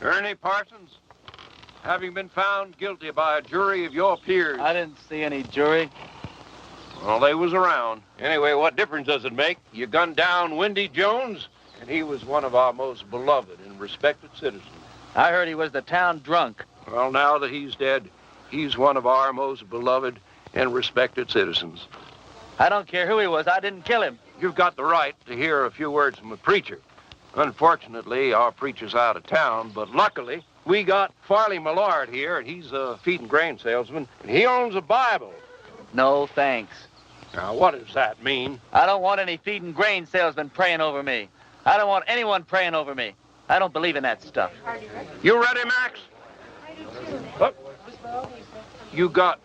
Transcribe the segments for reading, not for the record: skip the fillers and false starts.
Ernie Parsons, having been found guilty by a jury of your peers. I didn't see any jury. Well, they was around. Anyway, what difference does it make? You gunned down Wendy Jones, and he was one of our most beloved and respected citizens. I heard he was the town drunk. Well, now that he's dead, he's one of our most beloved and respected citizens. I don't care who he was. I didn't kill him. You've got the right to hear a few words from a preacher. Unfortunately, our preacher's out of town, but luckily, we got Farley Millard here, and he's a feed and grain salesman, and he owns a Bible. No, thanks. Now, what does that mean? I don't want any feed and grain salesman praying over me. I don't want anyone praying over me. I don't believe in that stuff. You ready, Max? Look, you got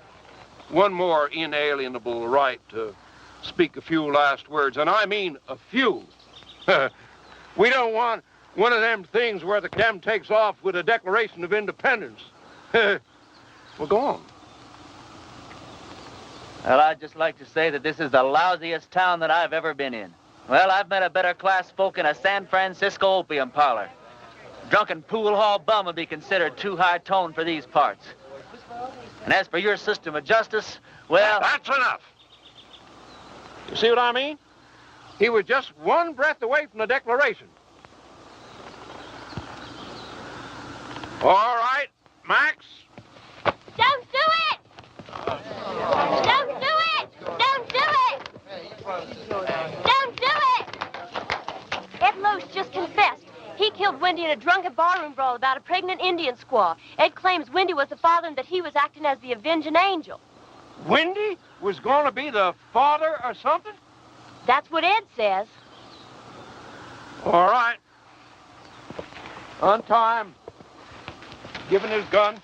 one more inalienable right to speak a few last words, and I mean a few. We don't want one of them things where the cam takes off with a Declaration of Independence. Well, go on. Well, I'd just like to say that this is the lousiest town that I've ever been in. Well, I've met a better class folk in a San Francisco opium parlor. Drunken pool hall bum would be considered too high tone for these parts. And as for your system of justice, well... That's enough. You see what I mean? He was just one breath away from the Declaration. All right, Max. Don't do it! Don't do it! Don't do it! Don't do it! Ed Loesch just confessed. He killed Wendy in a drunken barroom brawl about a pregnant Indian squaw. Ed claims Wendy was the father and that he was acting as the avenging angel. Wendy was going to be the father or something? That's what Ed says. All right. Untie him. Give him his gun.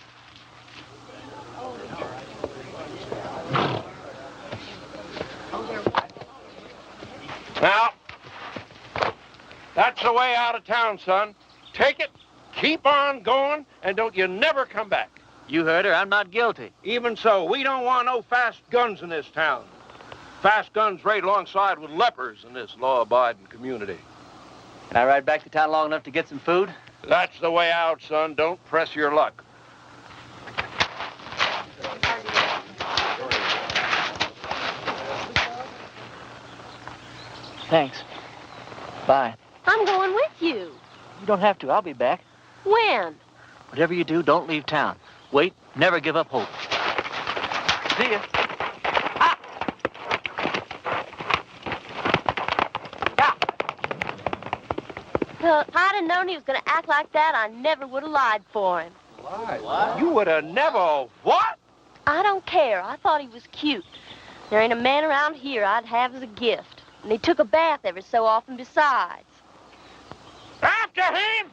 Now, that's the way out of town, son. Take it, keep on going, and don't you never come back. You heard her. I'm not guilty. Even so, we don't want no fast guns in this town. Fast guns raid alongside with lepers in this law-abiding community. Can I ride back to town long enough to get some food? That's the way out, son. Don't press your luck. Thanks. Bye. I'm going with you. You don't have to. I'll be back. When? Whatever you do, don't leave town. Wait, never give up hope. See ya. Well, if I'd have known he was going to act like that, I never would have lied for him. Lied? What? You would have never... What? I don't care. I thought he was cute. There ain't a man around here I'd have as a gift. And he took a bath every so often besides. After him!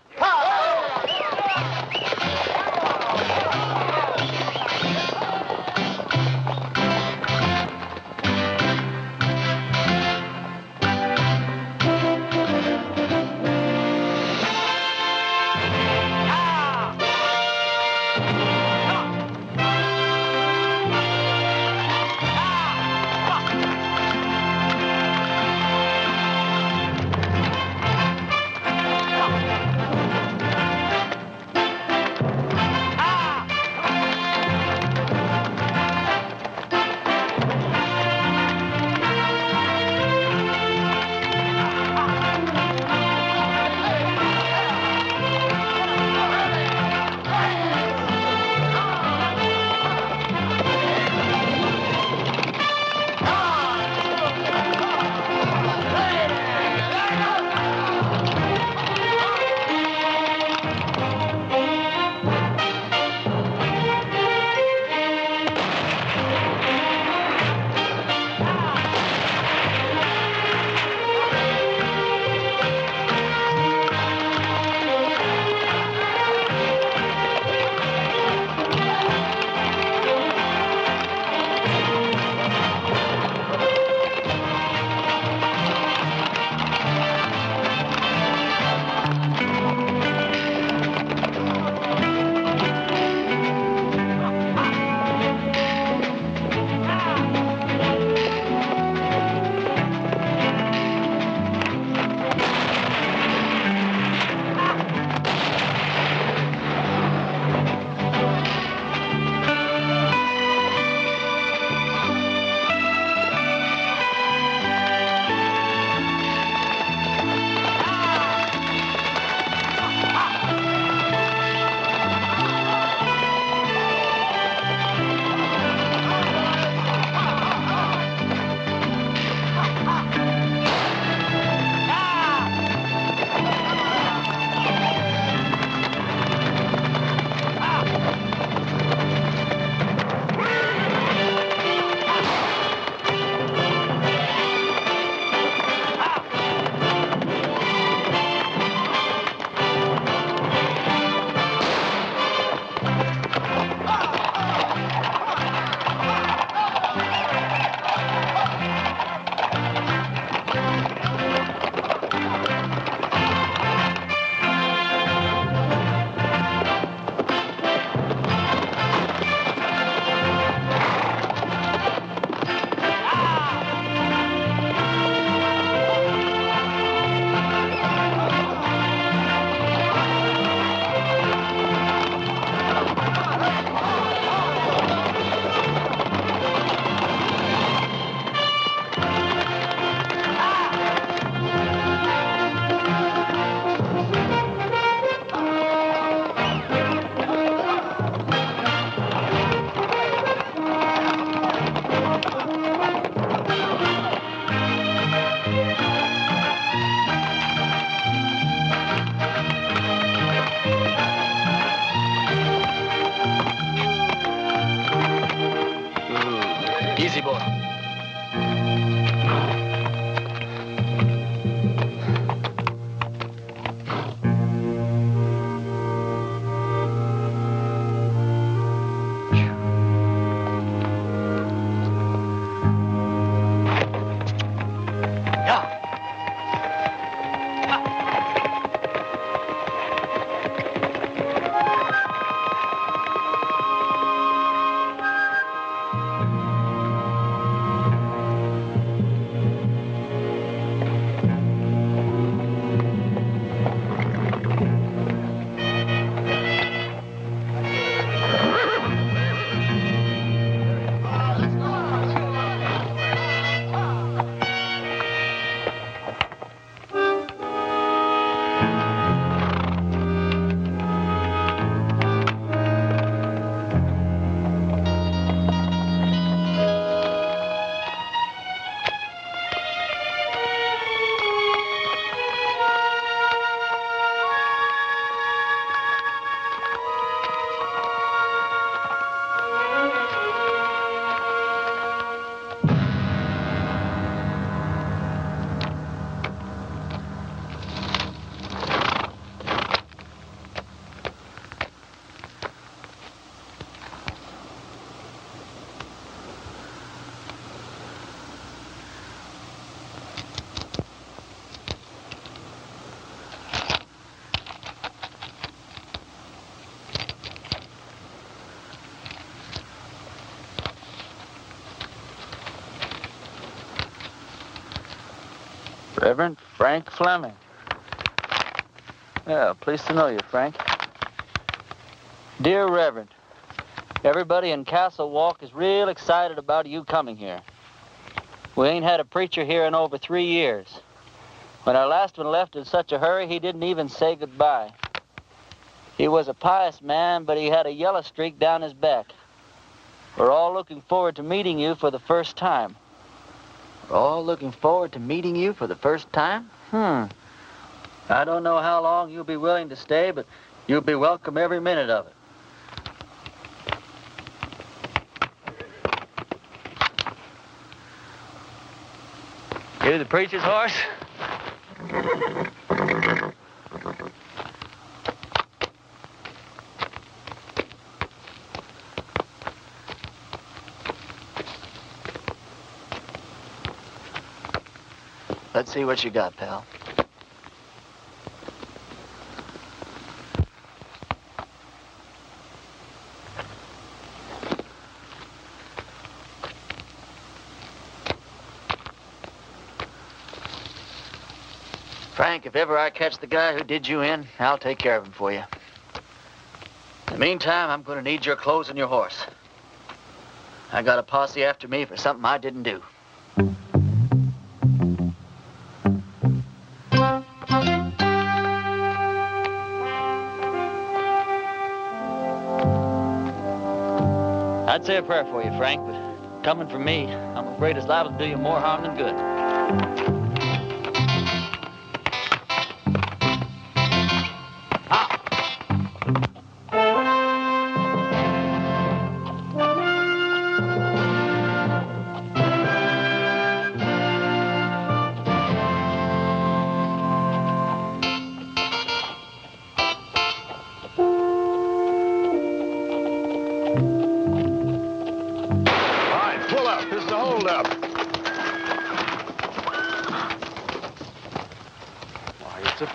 Reverend Frank Fleming. Yeah, pleased to know you, Frank. Dear Reverend, everybody in Castle Walk is real excited about you coming here. We ain't had a preacher here in over 3 years. When our last one left in such a hurry, he didn't even say goodbye. He was a pious man, but he had a yellow streak down his back. We're all looking forward to meeting you for the first time. We're all looking forward to meeting you for the first time? I don't know how long you'll be willing to stay, but you'll be welcome every minute of it. You the preacher's horse? Let's see what you got, pal. Frank, if ever I catch the guy who did you in, I'll take care of him for you. In the meantime, I'm going to need your clothes and your horse. I got a posse after me for something I didn't do. I'd say a prayer for you, Frank, but coming from me, I'm afraid it's liable to do you more harm than good.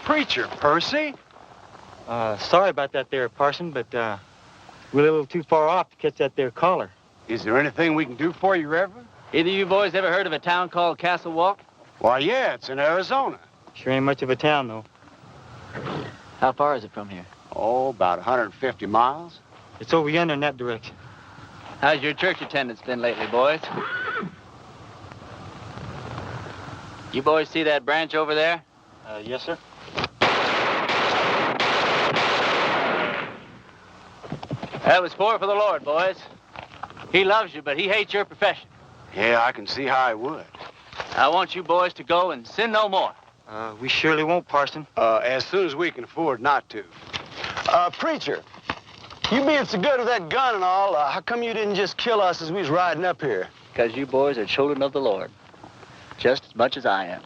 Preacher, Percy. Sorry about that there, Parson, but we're a little too far off to catch that there caller. Is there anything we can do for you, Reverend? Either of you boys ever heard of a town called Castle Walk? Why, yeah, it's in Arizona. Sure ain't much of a town, though. How far is it from here? Oh, about 150 miles. It's over yonder in that direction. How's your church attendance been lately, boys? You boys see that branch over there? Yes, sir. That was for the Lord, boys. He loves you, but he hates your profession. Yeah, I can see how I would. I want you boys to go and sin no more. We surely won't, Parson. As soon as we can afford not to. Preacher, you being so good with that gun and all, how come you didn't just kill us as we was riding up here? Because you boys are children of the Lord, just as much as I am.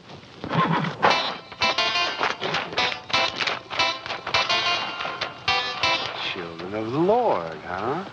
Children of the Lord, huh?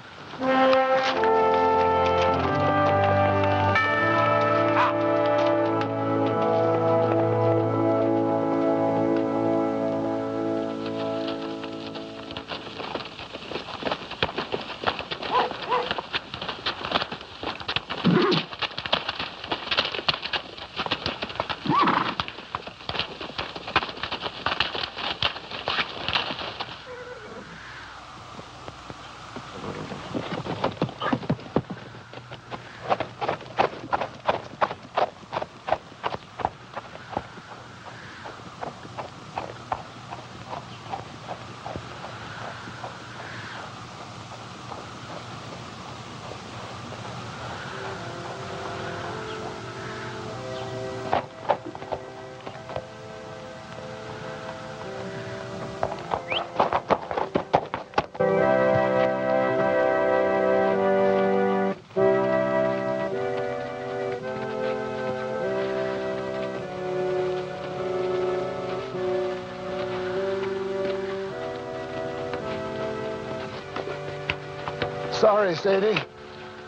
Sorry, Sadie.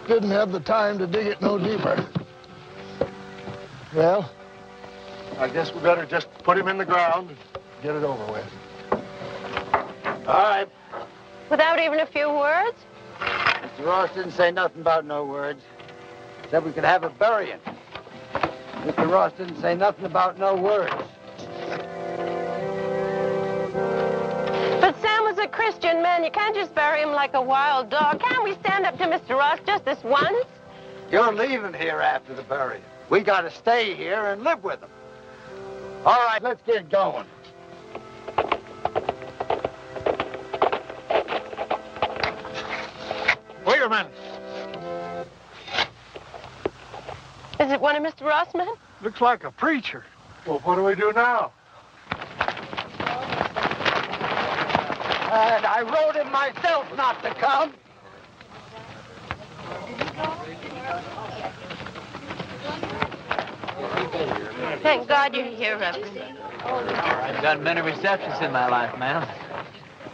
Didn't have the time to dig it no deeper. Well, I guess we better just put him in the ground and get it over with. All right. Without even a few words? Mr. Ross didn't say nothing about no words. Said we could have a burying. Mr. Ross didn't say nothing about no words. But Sam was a Christian man. You can't just bury him like a wild dog. Can't we stand up to Mr. Ross just this once? You're leaving here after the burial. We got to stay here and live with him. All right, let's get going. Wait a minute. Is it one of Mr. Ross' men? Looks like a preacher. Well, what do we do now? And I wrote him myself not to come. Thank God you're here, Reverend. I've done many receptions in my life, ma'am.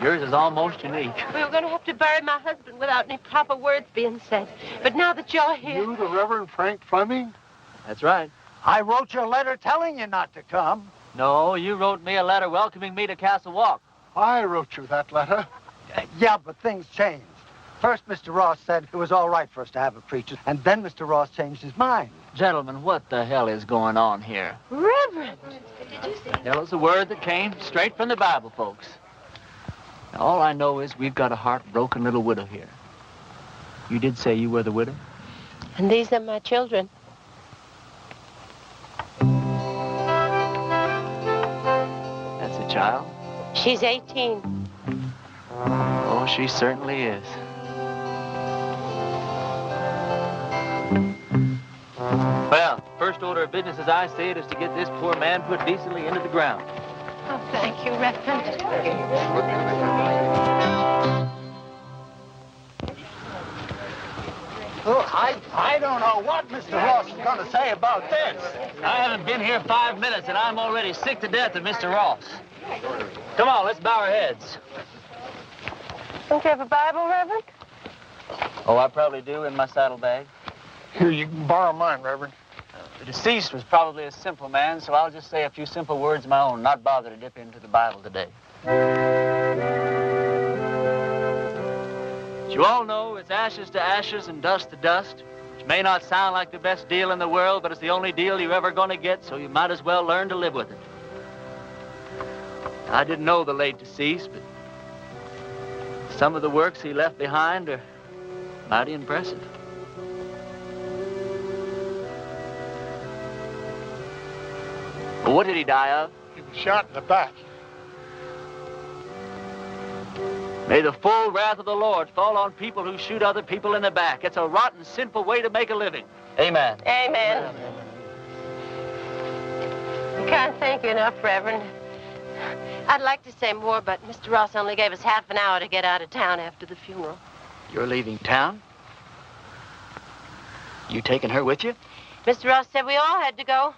Yours is almost unique. We were going to have to bury my husband without any proper words being said. But now that you're here... You, the Reverend Frank Fleming? That's right. I wrote you a letter telling you not to come. No, you wrote me a letter welcoming me to Castle Walk. I wrote you that letter. Yeah, but things changed. First, Mr. Ross said it was all right for us to have a preacher, and then Mr. Ross changed his mind. Gentlemen, what the hell is going on here? Reverend! Tell us a word that came straight from the Bible, folks. Now, all I know is we've got a heartbroken little widow here. You did say you were the widow? And these are my children. That's a child? She's 18. Oh, she certainly is. Well, first order of business as I see it is to get this poor man put decently into the ground. Oh, thank you, Reverend. Look, I don't know what Mr. Ross is going to say about this. I haven't been here 5 minutes, and I'm already sick to death of Mr. Ross. Come on, let's bow our heads. Don't you have a Bible, Reverend? Oh, I probably do in my saddlebag. Here, you can borrow mine, Reverend. The deceased was probably a simple man, so I'll just say a few simple words of my own, not bother to dip into the Bible today. As you all know, it's ashes to ashes and dust to dust, which may not sound like the best deal in the world, but it's the only deal you're ever going to get, so you might as well learn to live with it. I didn't know the late deceased, but some of the works he left behind are mighty impressive. Well, what did he die of? He was shot in the back. May the full wrath of the Lord fall on people who shoot other people in the back. It's a rotten, sinful way to make a living. Amen. Amen. I can't thank you enough, Reverend. I'd like to say more, but Mr. Ross only gave us half an hour to get out of town after the funeral. You're leaving town? You taking her with you? Mr. Ross said we all had to go.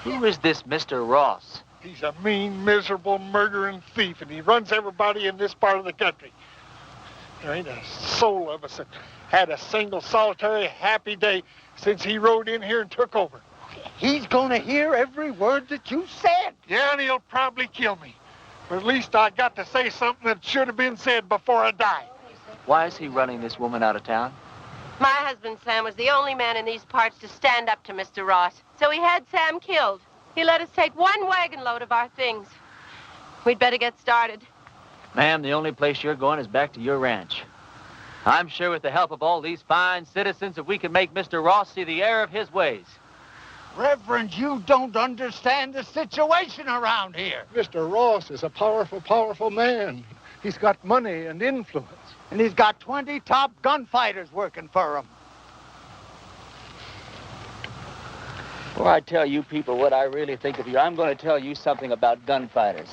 Who is this Mr. Ross? He's a mean, miserable, murdering thief, and he runs everybody in this part of the country. There ain't a soul of us that had a single, solitary, happy day since he rode in here and took over. He's going to hear every word that you said. Yeah, and he'll probably kill me. But at least I got to say something that should have been said before I die. Why is he running this woman out of town? My husband, Sam, was the only man in these parts to stand up to Mr. Ross. So he had Sam killed. He let us take one wagon load of our things. We'd better get started. Ma'am, the only place you're going is back to your ranch. I'm sure with the help of all these fine citizens that we can make Mr. Ross see the error of his ways. Reverend, you don't understand the situation around here. Mr. Ross is a powerful, powerful man. He's got money and influence. And he's got 20 top gunfighters working for him. Before I tell you people what I really think of you, I'm going to tell you something about gunfighters.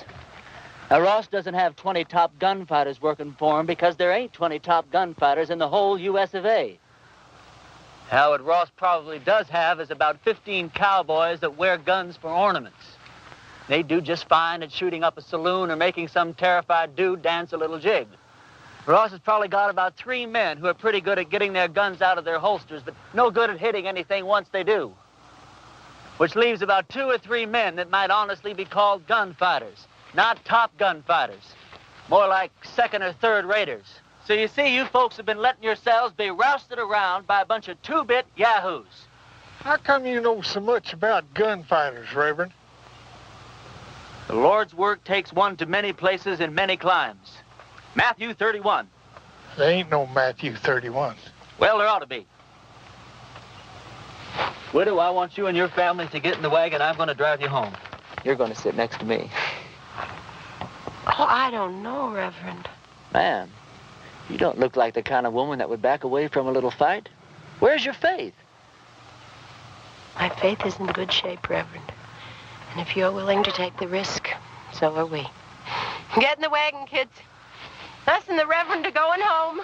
Now, Ross doesn't have 20 top gunfighters working for him because there ain't 20 top gunfighters in the whole U.S. of A. Now, what Ross probably does have is about 15 cowboys that wear guns for ornaments. They do just fine at shooting up a saloon or making some terrified dude dance a little jig. Ross has probably got about 3 men who are pretty good at getting their guns out of their holsters, but no good at hitting anything once they do. Which leaves about 2 or 3 men that might honestly be called gunfighters. Not top gunfighters. More like second or third raters. So you see, you folks have been letting yourselves be rousted around by a bunch of 2-bit yahoos. How come you know so much about gunfighters, Reverend? The Lord's work takes one to many places in many climes. Matthew 31. There ain't no Matthew 31. Well, there ought to be. Widow, I want you and your family to get in the wagon. I'm going to drive you home. You're going to sit next to me. Oh, I don't know, Reverend. Man, you don't look like the kind of woman that would back away from a little fight. Where's your faith? My faith is in good shape, Reverend. And if you're willing to take the risk, so are we. Get in the wagon, kids. Us and the Reverend are going home.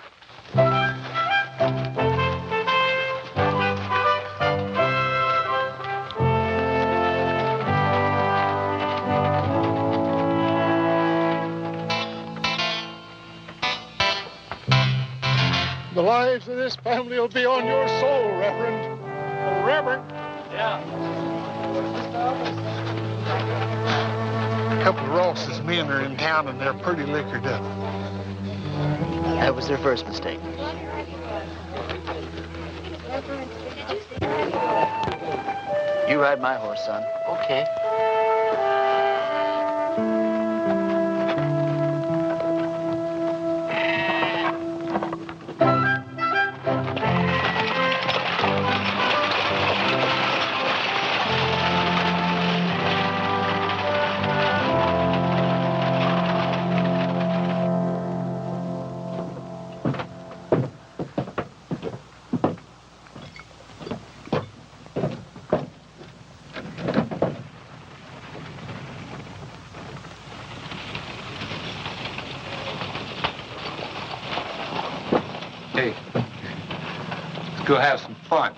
The lives of this family will be on your soul, Reverend. Oh, Reverend. Yeah. A couple of Ross's men are in town and they're pretty liquored up. That was their first mistake. You ride my horse, son. Okay. Hey, let's go have some fun.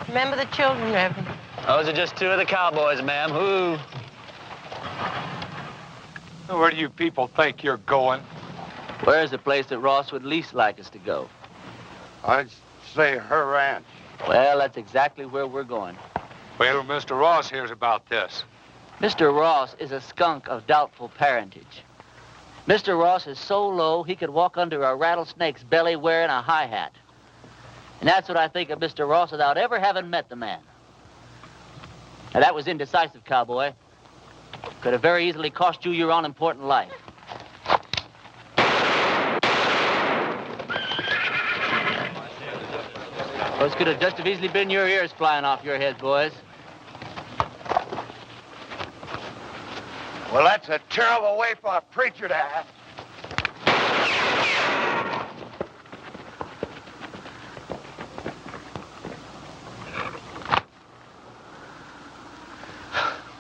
Remember the children, Reverend. Those are just two of the cowboys, ma'am. Who? Where do you people think you're going? Where's the place that Ross would least like us to go? I'd say her ranch. Well, that's exactly where we're going. Wait till Mr. Ross hears about this. Mr. Ross is a skunk of doubtful parentage. Mr. Ross is so low he could walk under a rattlesnake's belly wearing a high hat. And that's what I think of Mr. Ross without ever having met the man. Now, that was indecisive, cowboy. Could have very easily cost you your unimportant life. Those could have just as easily been your ears flying off your heads, boys. Well, that's a terrible way for a preacher to act.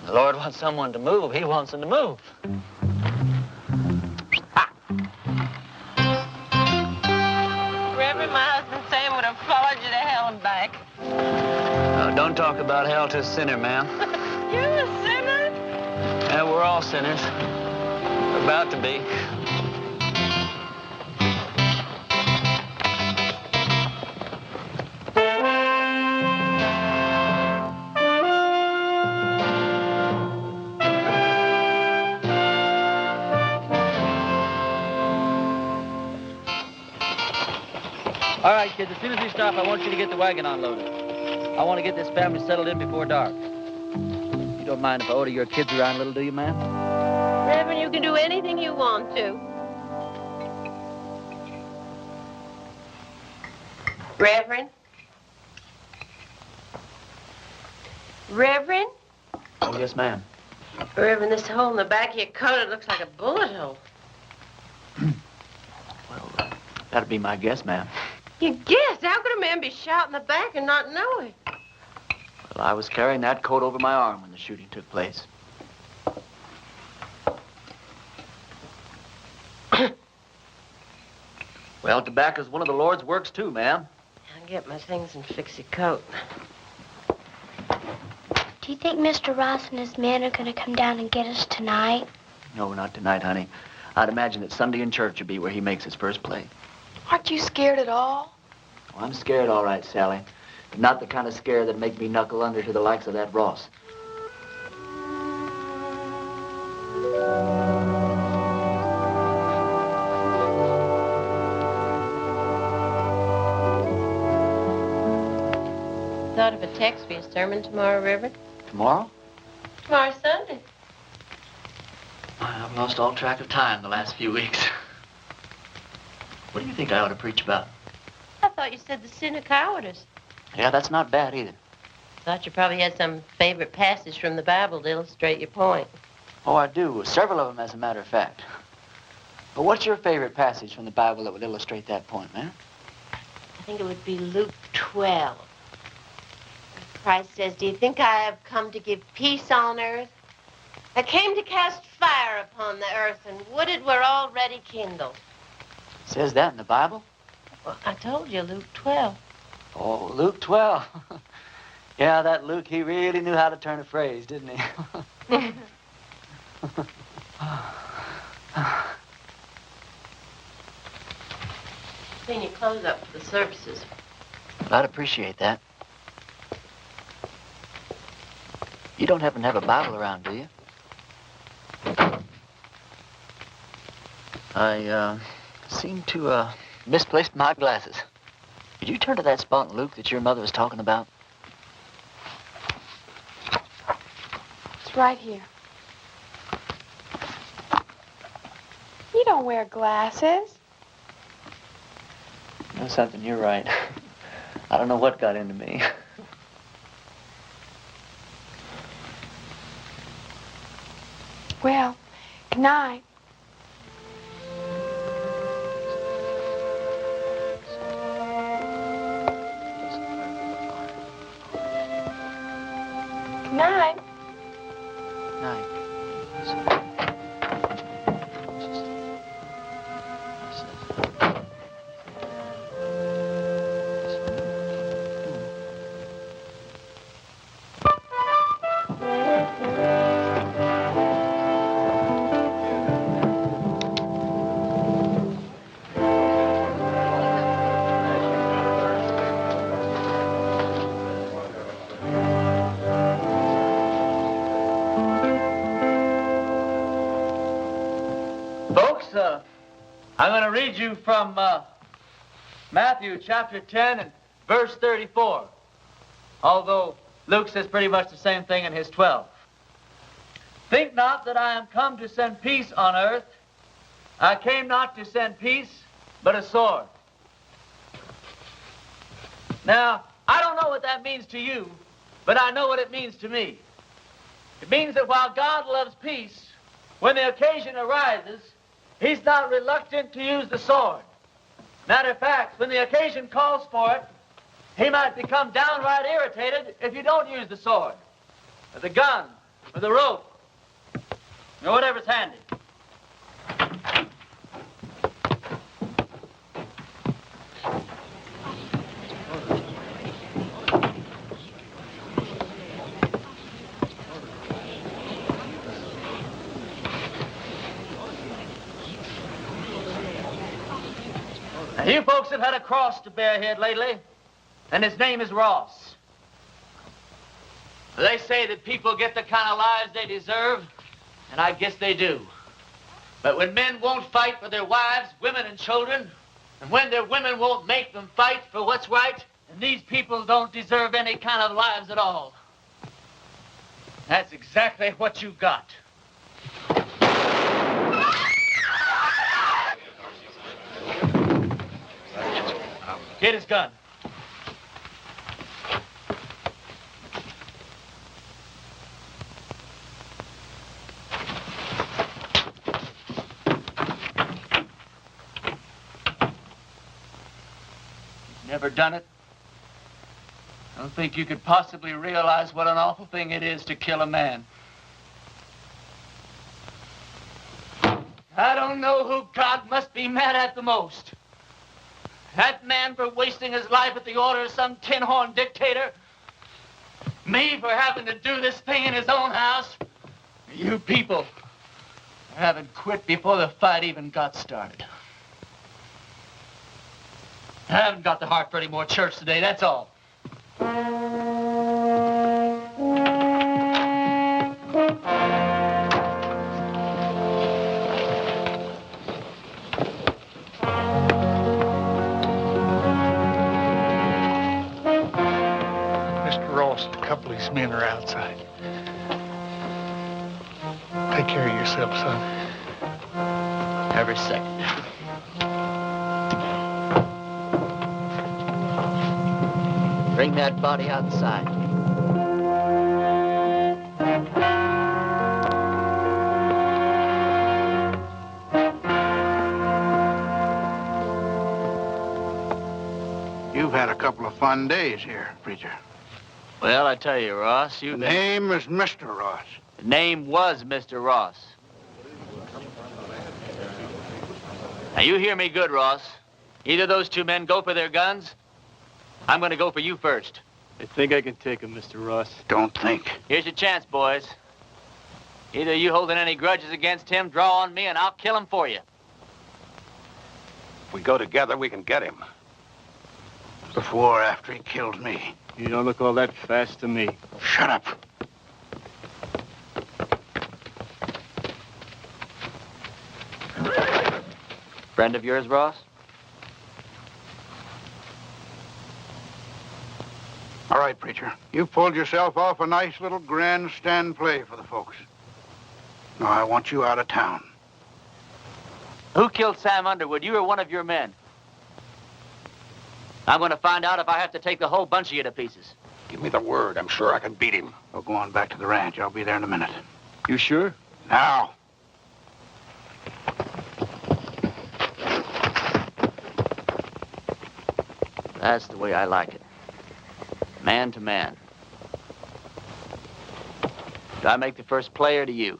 The Lord wants someone to move. He wants them to move. Reverend, my husband Sam would have followed you to hell and back. Oh, don't talk about hell to a sinner, ma'am. You're a sinner? Yeah, we're all sinners. We're about to be. All right, kids, as soon as we stop, I want you to get the wagon unloaded. I want to get this family settled in before dark. You don't mind if I order your kids around a little, do you, ma'am? Reverend, you can do anything you want to. Reverend? Reverend? Oh, yes, ma'am. Reverend, this hole in the back of your coat, it looks like a bullet hole. Well, that'd be my guess, ma'am. You guess? How could a man be shot in the back and not know it? Well, I was carrying that coat over my arm when the shooting took place. Well, tobacco's one of the Lord's works, too, ma'am. I'll get my things and fix your coat. Do you think Mr. Ross and his men are going to come down and get us tonight? No, not tonight, honey. I'd imagine that Sunday in church would be where he makes his first play. Aren't you scared at all? Well, I'm scared, all right, Sally. But not the kind of scare that'd make me knuckle under to the likes of that Ross. thought of a text for your sermon tomorrow, Reverend? Tomorrow? Tomorrow's Sunday. I've lost all track of time the last few weeks. What do you think I ought to preach about? I thought you said the sin of cowardice. Yeah, that's not bad either. Thought you probably had some favorite passage from the Bible to illustrate your point. Oh, I do. Several of them, as a matter of fact. But what's your favorite passage from the Bible that would illustrate that point, man? I think it would be Luke 12. Christ says, do you think I have come to give peace on earth? I came to cast fire upon the earth, and would it were already kindled. It says that in the Bible? Well, I told you, Luke 12. Oh, Luke 12. Yeah, that Luke, he really knew how to turn a phrase, didn't he? Clean your clothes up for the services. I'd appreciate that. You don't happen to have a Bible around, do you? I seem to misplaced my glasses. Could you turn to that spot in Luke that your mother was talking about? It's right here. You don't wear glasses. You know something, you're right. I don't know what got into me. Well, good night. Good night. Night. I'm going to read you from Matthew chapter 10 and verse 34, although Luke says pretty much the same thing in his 12. Think not that I am come to send peace on earth. I came not to send peace, but a sword. Now, I don't know what that means to you, but I know what it means to me. It means that while God loves peace, when the occasion arises, He's not reluctant to use the sword. Matter of fact, when the occasion calls for it, He might become downright irritated if you don't use the sword, or the gun, or the rope, or whatever's handy. You folks have had a cross to bear here lately, and his name is Ross. They say that people get the kind of lives they deserve, and I guess they do. But when men won't fight for their wives, women, and children, and when their women won't make them fight for what's right, then these people don't deserve any kind of lives at all. That's exactly what you got. Get his gun. You've never done it? I don't think you could possibly realize what an awful thing it is to kill a man. I don't know who God must be mad at the most. That man for wasting his life at the order of some tin-horn dictator? Me for having to do this thing in his own house? You people for having quit before the fight even got started. I haven't got the heart for any more church today, that's all. Ross and a couple of his men are outside. Take care of yourself, son. Every second. Bring that body outside. You've had a couple of fun days here, preacher. Well, I tell you, Ross, The name is Mr. Ross. The name was Mr. Ross. Now, you hear me good, Ross. Either those two men go for their guns. I'm going to go for you first. I think I can take him, Mr. Ross. Don't think. Here's your chance, boys. Either you holding any grudges against him, draw on me, and I'll kill him for you. If we go together, we can get him. Before or after he killed me. You don't look all that fast to me. Shut up. Friend of yours, Ross? All right, preacher. You pulled yourself off a nice little grandstand play for the folks. Now, I want you out of town. Who killed Sam Underwood, you or one of your men? I'm going to find out if I have to take the whole bunch of you to pieces. Give me the word. I'm sure I can beat him. Well, go on back to the ranch. I'll be there in a minute. You sure? Now. That's the way I like it. Man to man. Do I make the first play or do you?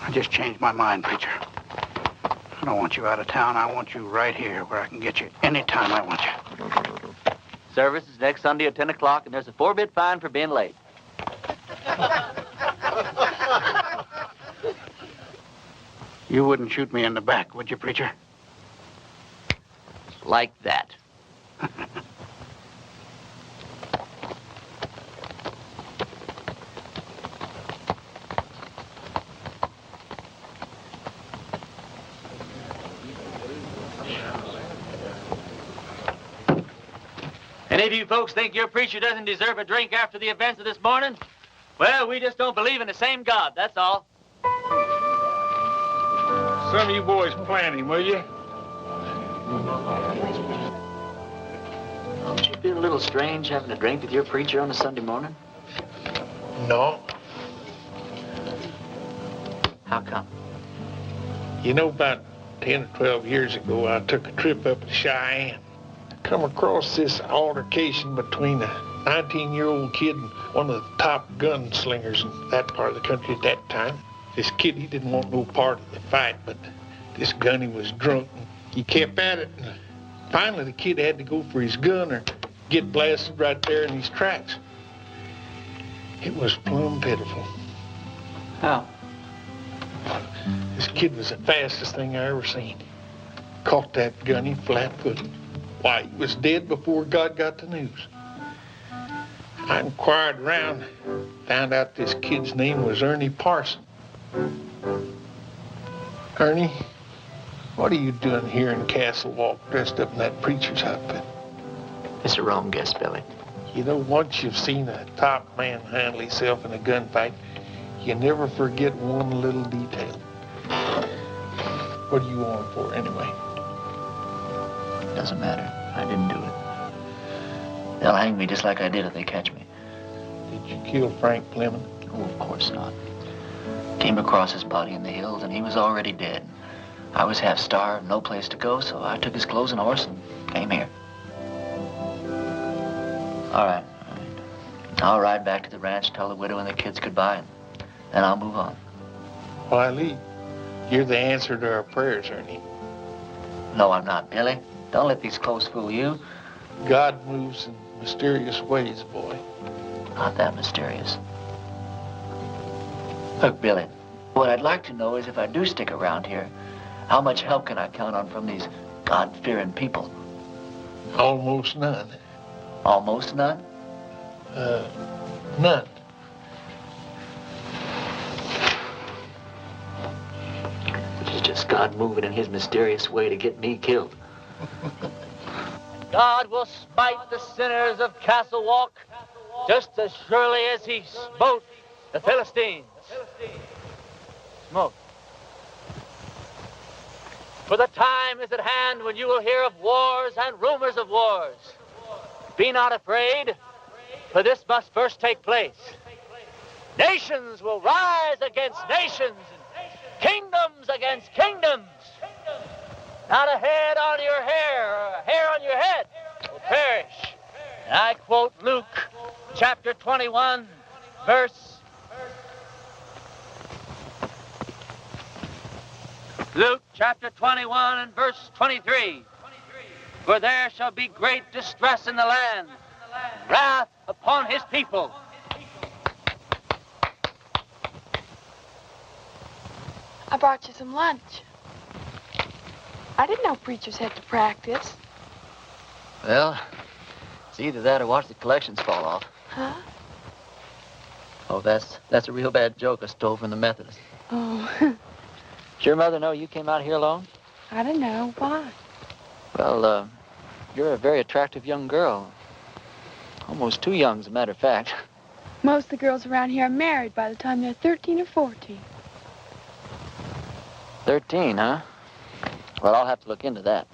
I just changed my mind, preacher. I don't want you out of town. I want you right here where I can get you anytime I want you. Service is next Sunday at 10 o'clock, and there's a 4-bit fine for being late. You wouldn't shoot me in the back, would you, preacher? Like that. Any of you folks think your preacher doesn't deserve a drink after the events of this morning? Well, we just don't believe in the same God, that's all. Some of you boys plan him, will you? Don't you feel a little strange having a drink with your preacher on a Sunday morning? No. How come? You know, about 10 or 12 years ago, I took a trip up to Cheyenne. Come across this altercation between a 19-year-old kid and one of the top gunslingers in that part of the country at that time. This kid, he didn't want no part of the fight, but this gunny was drunk. And he kept at it, and finally the kid had to go for his gun or get blasted right there in his tracks. It was plumb pitiful. How? This kid was the fastest thing I ever seen. Caught that gunny flat-footed. Why, he was dead before God got the news. I inquired around, found out this kid's name was Ernie Parson. Ernie, what are you doing here in Castle Walk dressed up in that preacher's outfit? It's a wrong guess, Billy. You know, once you've seen a top man handle himself in a gunfight, you never forget one little detail. What do you want for, anyway? Doesn't matter. I didn't do it. They'll hang me just like I did if they catch me. Did you kill Frank Fleming? Oh, of course not. Came across his body in the hills, and he was already dead. I was half starved, no place to go, so I took his clothes and horse and came here. All right. I'll ride back to the ranch, tell the widow and the kids goodbye, and then I'll move on. Why, Lee, you're the answer to our prayers, Ernie. No, I'm not, Billy. Don't let these clothes fool you. God moves in mysterious ways, boy. Not that mysterious. Look, Billy, what I'd like to know is if I do stick around here, how much help can I count on from these God-fearing people? Almost none. Almost none? None. Which is just God moving in his mysterious way to get me killed. God will smite the sinners of Castle Walk just as surely as he smote the Philistines. Smote. For the time is at hand when you will hear of wars and rumors of wars. Be not afraid, for this must first take place. Nations will rise against nations, and kingdoms against kingdoms. Not a head on your hair, or a hair on your head will perish. And I quote Luke chapter 21, verse... Luke chapter 21 and verse 23. For there shall be great distress in the land, wrath upon his people. I brought you some lunch. I didn't know preachers had to practice. Well, it's either that or watch the collections fall off. Huh? Oh, that's a real bad joke I stole from the Methodists. Oh, Did your mother know you came out here alone? I don't know. Why? Well, you're a very attractive young girl. Almost too young, as a matter of fact. Most of the girls around here are married by the time they're 13 or 14. 13, huh? Well, I'll have to look into that.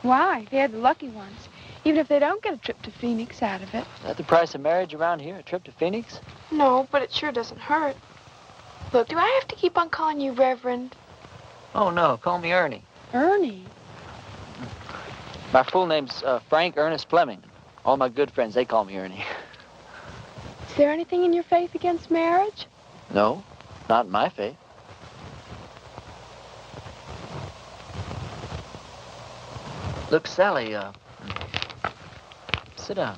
Why? They're the lucky ones. Even if they don't get a trip to Phoenix out of it. Is that the price of marriage around here, a trip to Phoenix? No, but it sure doesn't hurt. Look, do I have to keep on calling you Reverend? Oh, no, call me Ernie. Ernie? My full name's Frank Ernest Fleming. All my good friends, they call me Ernie. Is there anything in your faith against marriage? No, not in my faith. Look, Sally, sit down.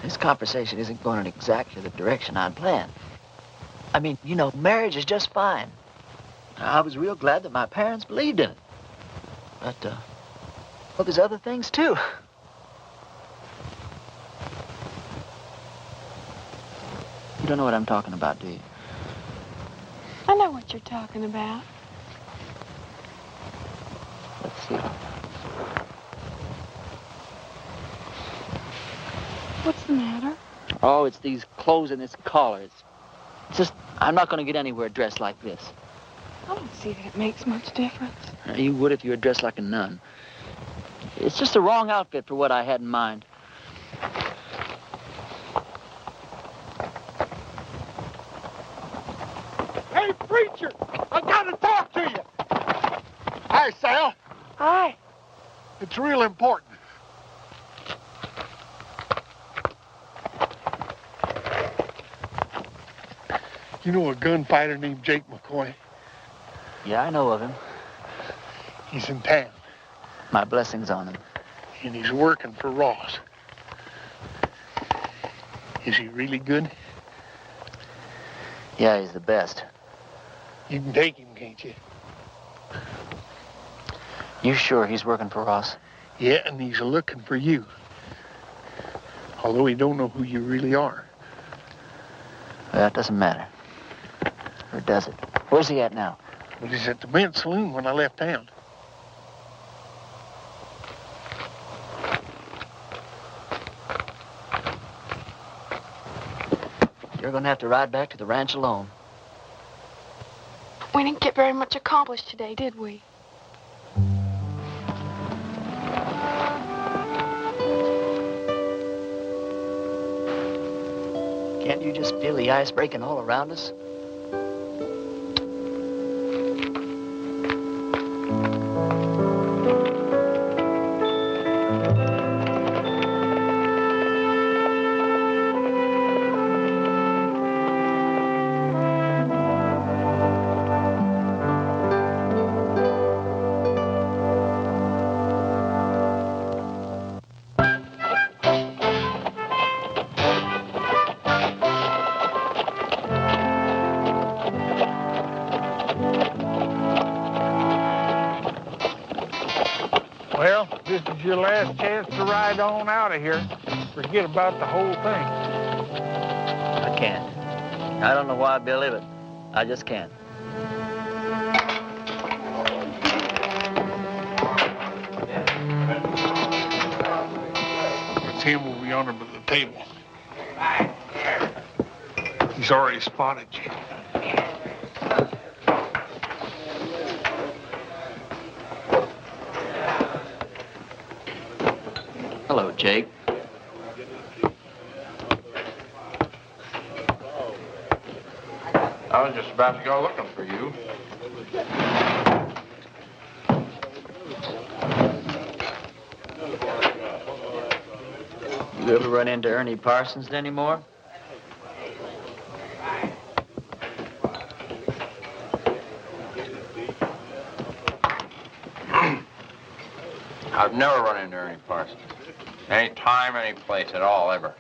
This conversation isn't going in exactly the direction I'd planned. I mean, you know, marriage is just fine. I was real glad that my parents believed in it. But, well, there's other things, too. You don't know what I'm talking about, do you? I know what you're talking about. Let's see. What's the matter? Oh, it's these clothes and this collar. It's just, I'm not going to get anywhere dressed like this. I don't see that it makes much difference. You would if you were dressed like a nun. It's just the wrong outfit for what I had in mind. Hey, preacher, I gotta talk to you. Hi, Sal. Hi. It's real important. You know a gunfighter named Jake McCoy? Yeah, I know of him. He's in town, My blessings on him. and he's working for Ross. Is he really good? Yeah, he's the best. You can take him, can't you? You sure he's working for Ross? Yeah, and he's looking for you. Although he don't know who you really are. Well, it doesn't matter. Or does it? Where's he at now? Well, he's at the men's saloon when I left town. You're going to have to ride back to the ranch alone. We didn't get very much accomplished today, did we? Can't you just feel the ice breaking all around us? Well, this is your last chance to ride on out of here. Forget about the whole thing. I can't. I don't know why, Billy, but I just can't. him will be on him at the table. He's already spotted you. Hello, Jake. I was just about to go looking for you. You ever run into Ernie Parsons anymore? I've never run into Ernie Parsons. Any time, any place at all, ever.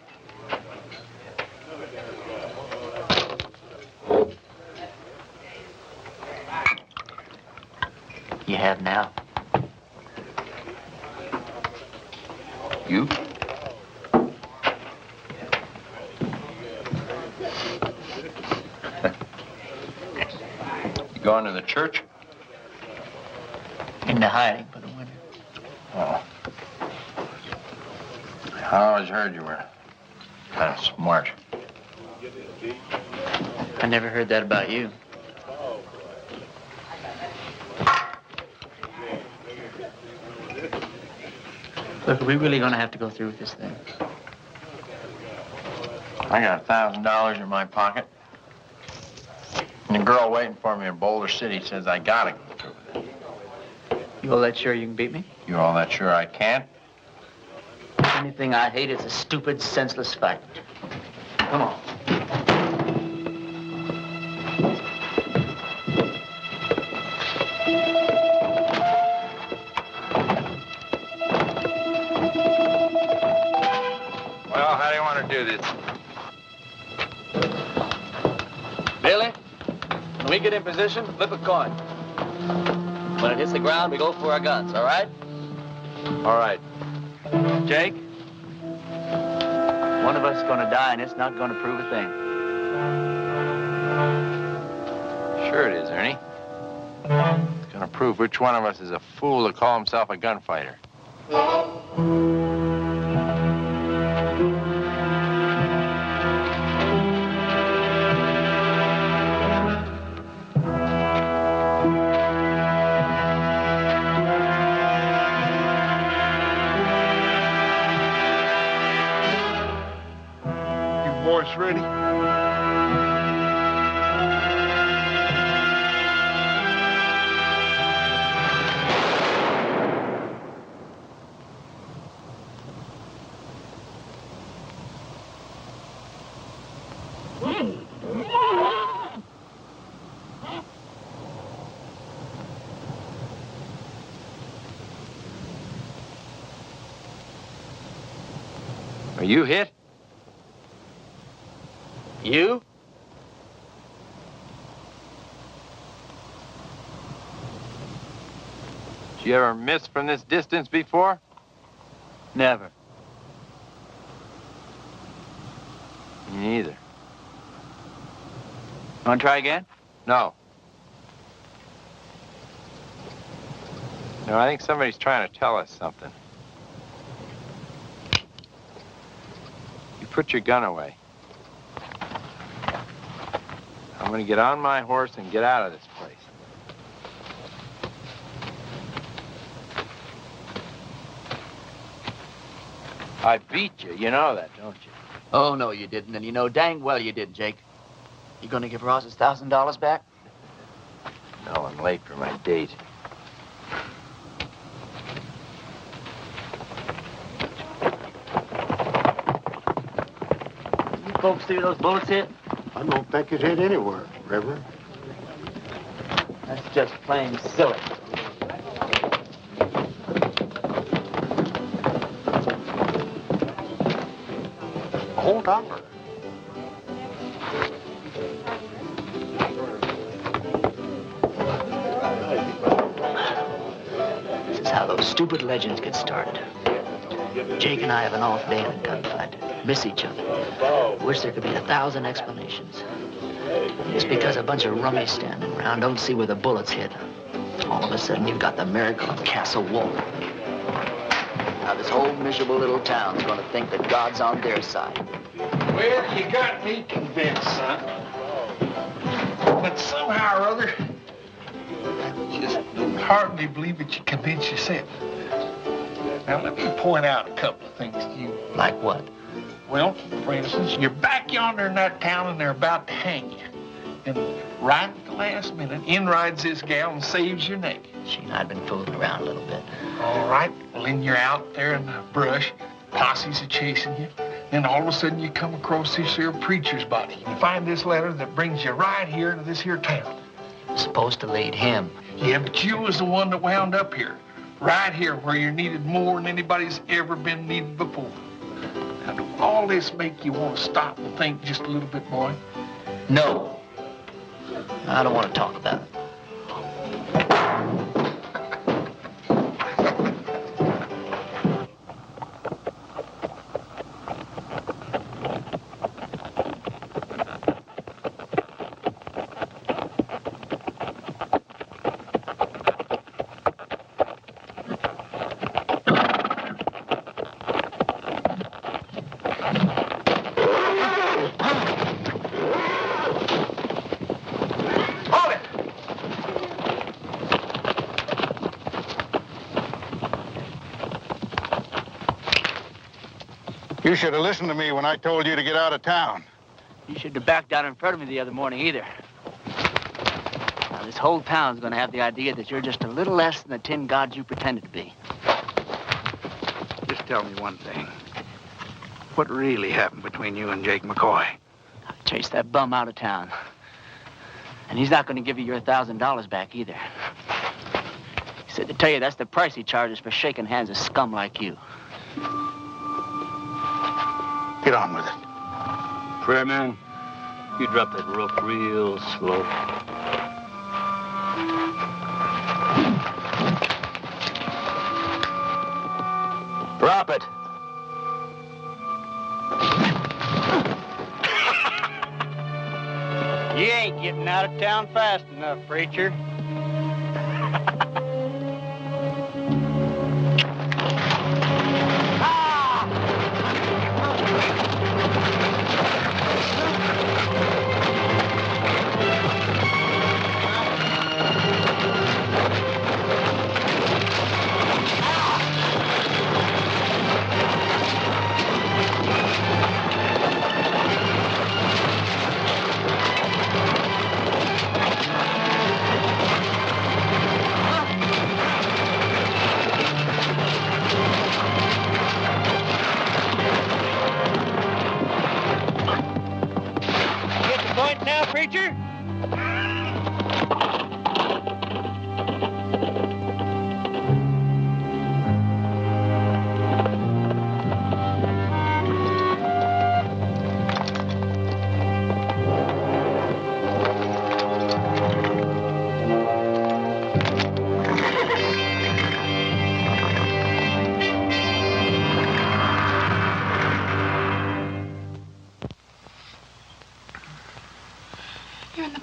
You have now. You? You going to the church? Into hiding for the winter. Oh. I always heard you were kind of smart. I never heard that about you. Look, are we really gonna have to go through with this thing? I got $1,000 in my pocket. And the girl waiting for me in Boulder City says I gotta go through with it. You all that sure you can beat me? You all that sure I can't? Anything I hate is a stupid, senseless fight. Come on. Well, how do you want to do this? Billy, when we get in position, flip a coin. When it hits the ground, we go for our guns, all right? All right. Jake, one of us is gonna die, and it's not gonna prove a thing. Sure it is, Ernie. It's gonna prove which one of us is a fool to call himself a gunfighter. Boys ready? Are you hit? You? Did you ever miss from this distance before? Never. Me neither. Want to try again? No. No, I think somebody's trying to tell us something. You put your gun away. I'm going to get on my horse and get out of this place. I beat you. You know that, don't you? Oh, no, you didn't, and you know dang well you did, Jake. You gonna give Ross his $1,000 back? No, I'm late for my date. You folks see those bullets hit? I don't think it hit anywhere, Reverend. That's just plain silly. Hold on. This is how those stupid legends get started. Jake and I have an off day in a gunfight. Miss each other. Wish there could be 1,000 explanations. Just because a bunch of rummies standing around don't see where the bullets hit. All of a sudden, you've got the miracle of Castle Wolf. Now, this whole miserable little town's going to think that God's on their side. Well, you got me convinced, son. But somehow or other, I just don't hardly believe that you convinced yourself. Now, let me point out a couple of things to you. Like what? Well, for instance, you're back yonder in that town and they're about to hang you. And right at the last minute, in rides this gal and saves your neck. She and I had been fooling around a little bit. All right. Well, then you're out there in the brush. Posses are chasing you. Then all of a sudden you come across this here preacher's body. You find this letter that brings you right here to this here town. Supposed to lead him. Yeah, but you was the one that wound up here. Right here where you're needed more than anybody's ever been needed before. Now, do all this make you want to stop and think just a little bit, boy? No. I don't want to talk about it. You should have listened to me when I told you to get out of town. You shouldn't have backed down in front of me the other morning either. Now, this whole town's going to have the idea that you're just a little less than the tin god you pretended to be. Just tell me one thing. What really happened between you and Jake McCoy? I chased that bum out of town. And he's not going to give you your $1,000 back either. He said to tell you that's the price he charges for shaking hands with scum like you. Get on with it. Prayer man, you drop that rope real slow. Drop it. You ain't getting out of town fast enough, preacher.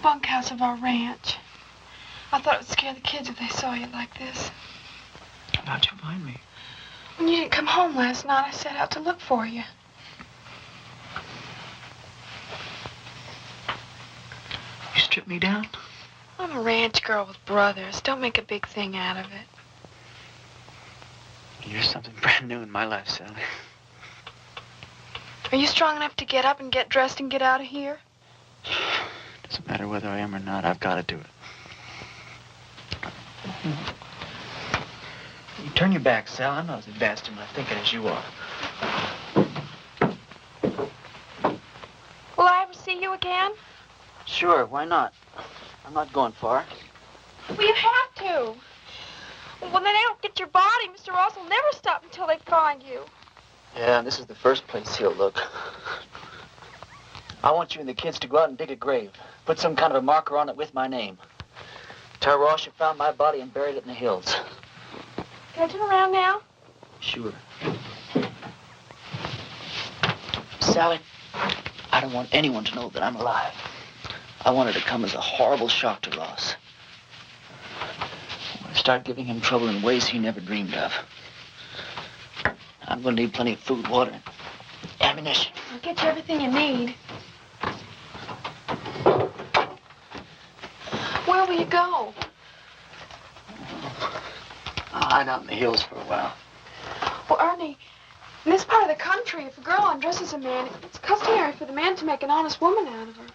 Bunkhouse of our ranch. I thought it would scare the kids if they saw you like this. How'd you find me? When you didn't come home last night, I set out to look for you. You stripped me down? I'm a ranch girl with brothers. Don't make a big thing out of it. You're something brand new in my life, Sally. Are you strong enough to get up and get dressed and get out of here? Doesn't matter whether I am or not, I've got to do it. You turn your back, Sal. I'm not as advanced in my thinking as you are. Will I ever see you again? Sure, why not? I'm not going far. Well, you have to. When they don't get your body, Mr. Ross will never stop until they find you. Yeah, and this is the first place he'll look. I want you and the kids to go out and dig a grave. Put some kind of a marker on it with my name. Tell Ross you found my body and buried it in the hills. Can I turn around now? Sure. Sally, I don't want anyone to know that I'm alive. I want it to come as a horrible shock to Ross. I want to start giving him trouble in ways he never dreamed of. I'm gonna need plenty of food, water, and ammunition. I'll get you everything you need. Where will you go? I'll hide out in the hills for a while. Well, Ernie, in this part of the country, if a girl undresses a man, it's customary for the man to make an honest woman out of her.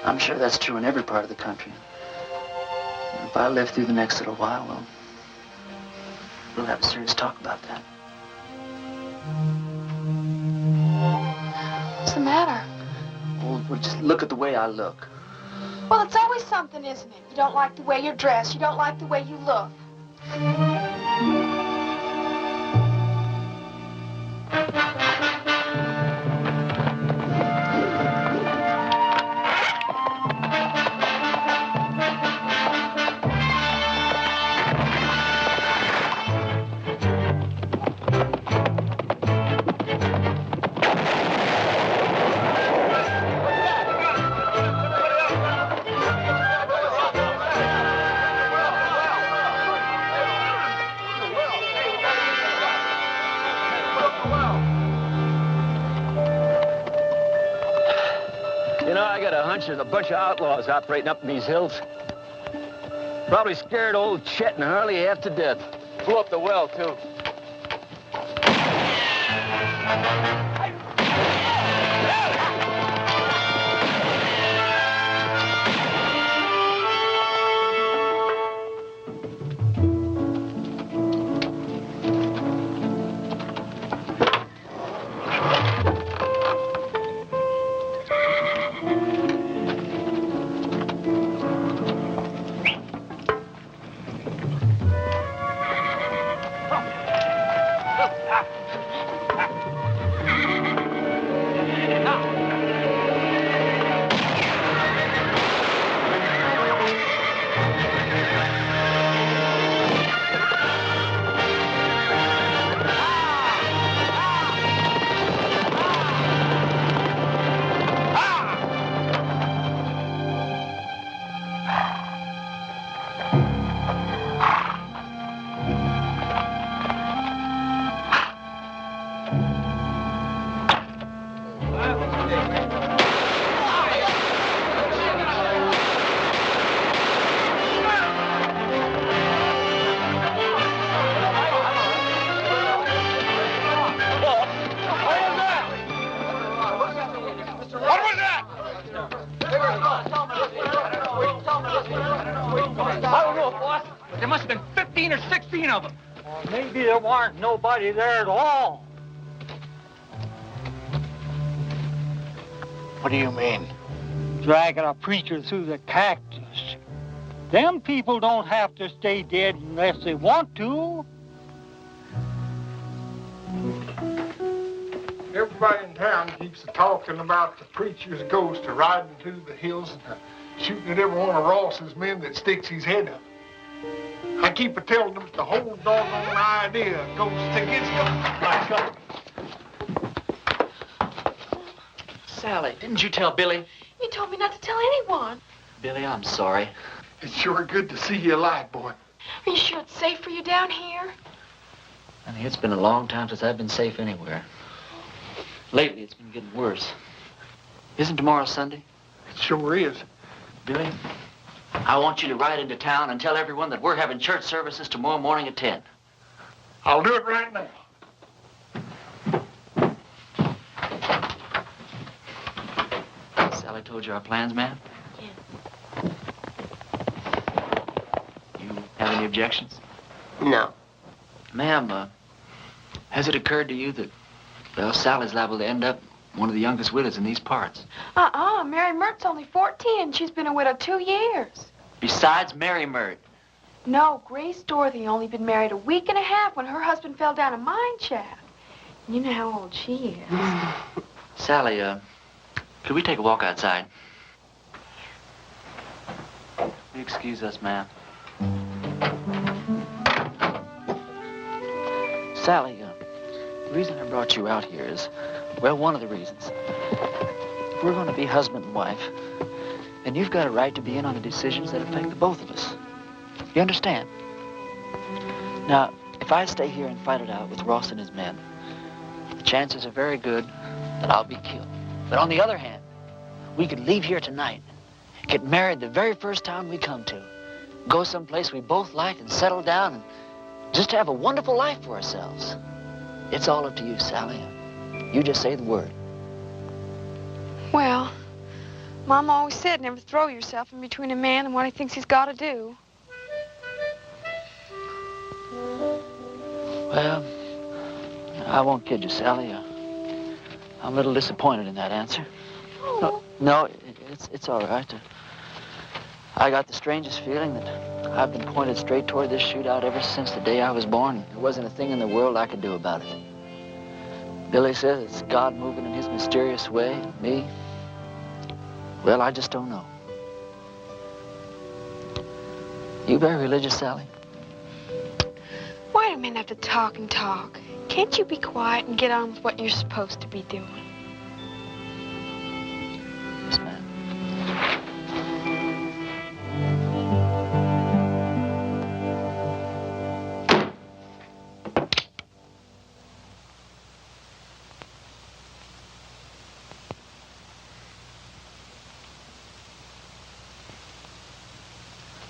I'm sure that's true in every part of the country. If I live through the next little while, well, we'll have a serious talk about that. What's the matter? Well, just look at the way I look. Well, it's always something, isn't it? You don't like the way you're dressed. You don't like the way you look. There's a bunch of outlaws operating up in these hills. Probably scared old Chet and Harley half to death. Blew up the well, too. There must have been 15 or 16 of them. Well, maybe there weren't nobody there at all. What do you mean? Dragging a preacher through the cactus. Them people don't have to stay dead unless they want to. Everybody in town keeps talking about the preacher's ghost riding through the hills and shooting at every one of Ross's men that sticks his head up. I keep telling them the whole doggone idea of ghosts against ghosts. Sally, didn't you tell Billy? You told me not to tell anyone. Billy, I'm sorry. It's sure good to see you alive, boy. Are you sure it's safe for you down here? Honey, it's been a long time since I've been safe anywhere. Lately, it's been getting worse. Isn't tomorrow Sunday? It sure is. Billy, I want you to ride into town and tell everyone that we're having church services tomorrow morning at 10. I'll do it right now. Sally told you our plans, ma'am? Yeah. You have any objections? No. Ma'am, has it occurred to you that, well, Sally's liable to end up one of the youngest widows in these parts? Mary Mert's only 14 and she's been a widow 2 years. Besides Mary Mert. No, Grace Dorothy only been married a week and a half when her husband fell down a mine shaft. You know how old she is. Sally, could we take a walk outside? Will you excuse us, ma'am? Sally, the reason I brought you out here is, well, one of the reasons. We're going to be husband and wife, and you've got a right to be in on the decisions that affect the both of us. You understand? Now, if I stay here and fight it out with Ross and his men, the chances are very good that I'll be killed. But on the other hand, we could leave here tonight, get married the very first town we come to, go someplace we both like and settle down and just have a wonderful life for ourselves. It's all up to you, Sally. You just say the word. Well, Mom always said never throw yourself in between a man and what he thinks he's got to do. Well, I won't kid you, Sally. I'm a little disappointed in that answer. No, it's all right. I got the strangest feeling that I've been pointed straight toward this shootout ever since the day I was born. There wasn't a thing in the world I could do about it. Billy says it's God moving in his mysterious way. Me? Well, I just don't know. You very religious, Sally? Why do men have to talk and talk? Can't you be quiet and get on with what you're supposed to be doing? Yes, ma'am.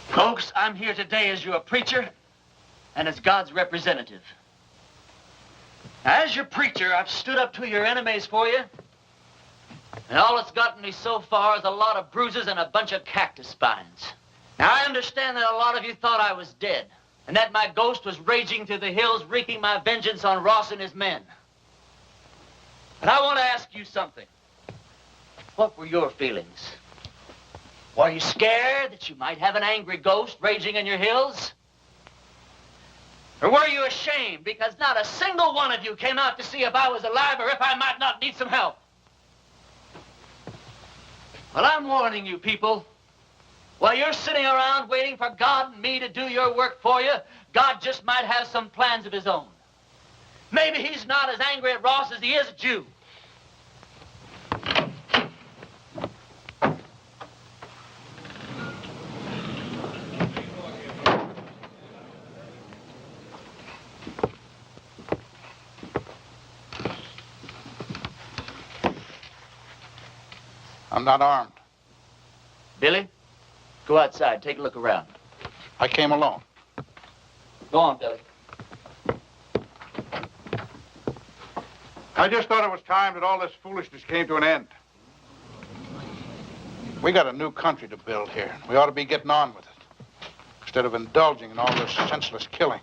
Folks, I'm here today as your preacher and as God's representative. As your preacher, I've stood up to your enemies for you, and all it's gotten me so far is a lot of bruises and a bunch of cactus spines. Now, I understand that a lot of you thought I was dead, and that my ghost was raging through the hills, wreaking my vengeance on Ross and his men. But I want to ask you something. What were your feelings? Were you scared that you might have an angry ghost raging in your hills? Or were you ashamed because not a single one of you came out to see if I was alive or if I might not need some help? Well, I'm warning you people. While you're sitting around waiting for God and me to do your work for you, God just might have some plans of his own. Maybe he's not as angry at Ross as he is at you. I'm not armed. Billy, go outside. Take a look around. I came alone. Go on, Billy. I just thought it was time that all this foolishness came to an end. We got a new country to build here. We ought to be getting on with it, instead of indulging in all this senseless killing.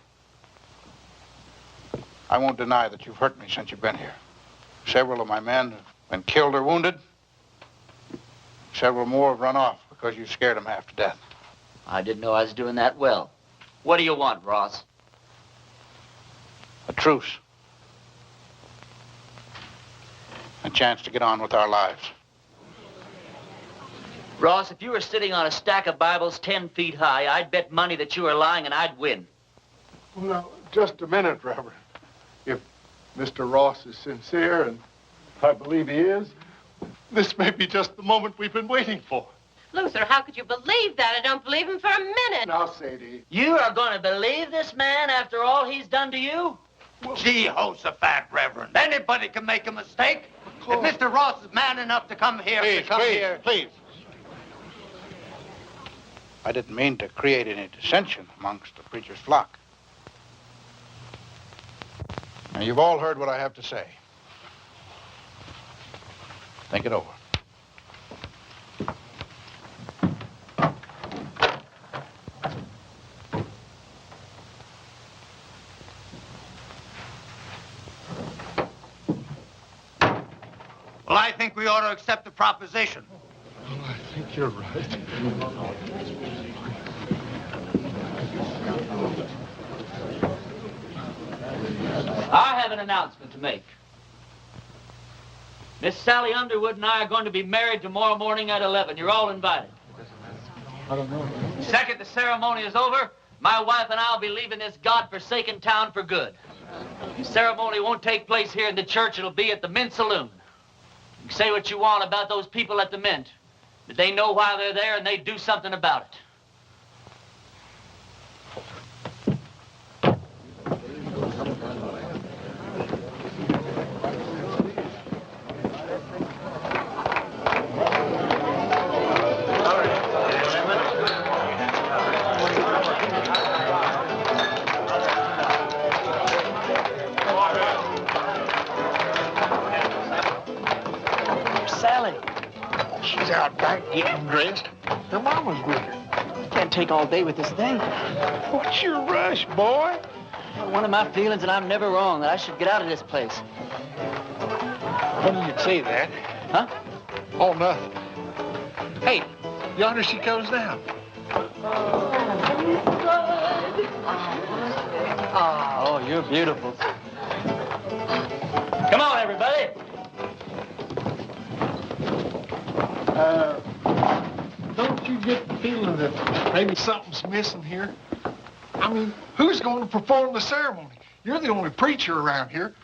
I won't deny that you've hurt me since you've been here. Several of my men have been killed or wounded. Several more have run off because you scared them half to death. I didn't know I was doing that well. What do you want, Ross? A truce. A chance to get on with our lives. Ross, if you were sitting on a stack of Bibles 10 feet high, I'd bet money that you were lying and I'd win. Well, now, just a minute, Reverend. If Mr. Ross is sincere, and I believe he is, this may be just the moment we've been waiting for. Luther, how could you believe that? I don't believe him for a minute. Now, Sadie. You are going to believe this man after all he's done to you? Jehoshaphat, Reverend. Anybody can make a mistake. If Mr. Ross is man enough to come here, Please. I didn't mean to create any dissension amongst the preacher's flock. Now, you've all heard what I have to say. Think it over. Well, I think we ought to accept the proposition. Well, I think you're right. I have an announcement to make. Miss Sally Underwood and I are going to be married tomorrow morning at 11. You're all invited. I don't know. Second the ceremony is over, my wife and I will be leaving this God-forsaken town for good. The ceremony won't take place here in the church. It'll be at the Mint Saloon. You can say what you want about those people at the Mint, but they know why they're there and they do something about it. Getting dressed. Her mama's with her. Can't take all day with this thing. What's your rush, boy? One of my feelings, and I'm never wrong, that I should get out of this place. Funny you'd say that. Huh? Oh, nothing. Hey, yonder she comes down. Oh, you're beautiful. Come on, everybody. Don't you get the feeling that maybe something's missing here? I mean, who's going to perform the ceremony? You're the only preacher around here.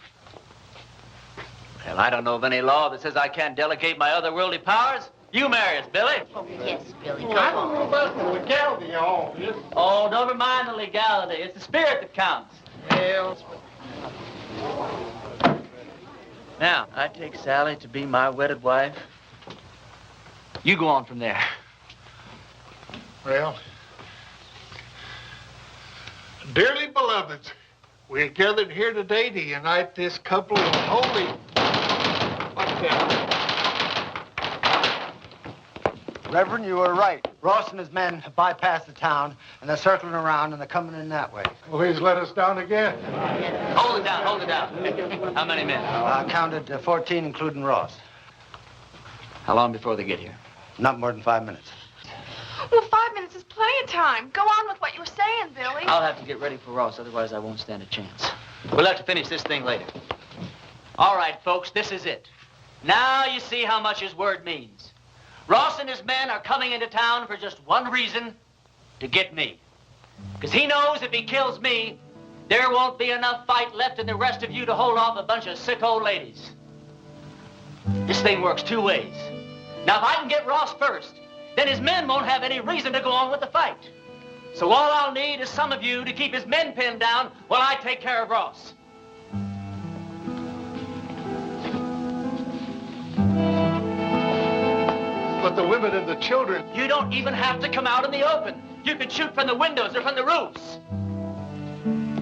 Well, I don't know of any law that says I can't delegate my otherworldly powers. You marry us, Billy. Oh, yes, Billy, come I don't know about the legality of all this. Oh, never mind the legality. It's the spirit that counts. Well, Now, I take Sally to be my wedded wife. You go on from there. well, dearly beloveds, we're gathered here today to unite this couple in holy... What's that? Reverend, you were right. Ross and his men have bypassed the town, and they're circling around, and they're coming in that way. Well, he's let us down again. Hold it down, hold it down. How many men? I counted 14, including Ross. How long before they get here? Not more than 5 minutes. Well, 5 minutes is plenty of time. Go on with what you were saying, Billy. I'll have to get ready for Ross, otherwise I won't stand a chance. We'll have to finish this thing later. All right, folks, this is it. Now you see how much his word means. Ross and his men are coming into town for just one reason, to get me. Because he knows if he kills me, there won't be enough fight left in the rest of you to hold off a bunch of sick old ladies. This thing works two ways. Now, if I can get Ross first, then his men won't have any reason to go on with the fight. So all I'll need is some of you to keep his men pinned down while I take care of Ross. But the women and the children... You don't even have to come out in the open. You can shoot from the windows or from the roofs.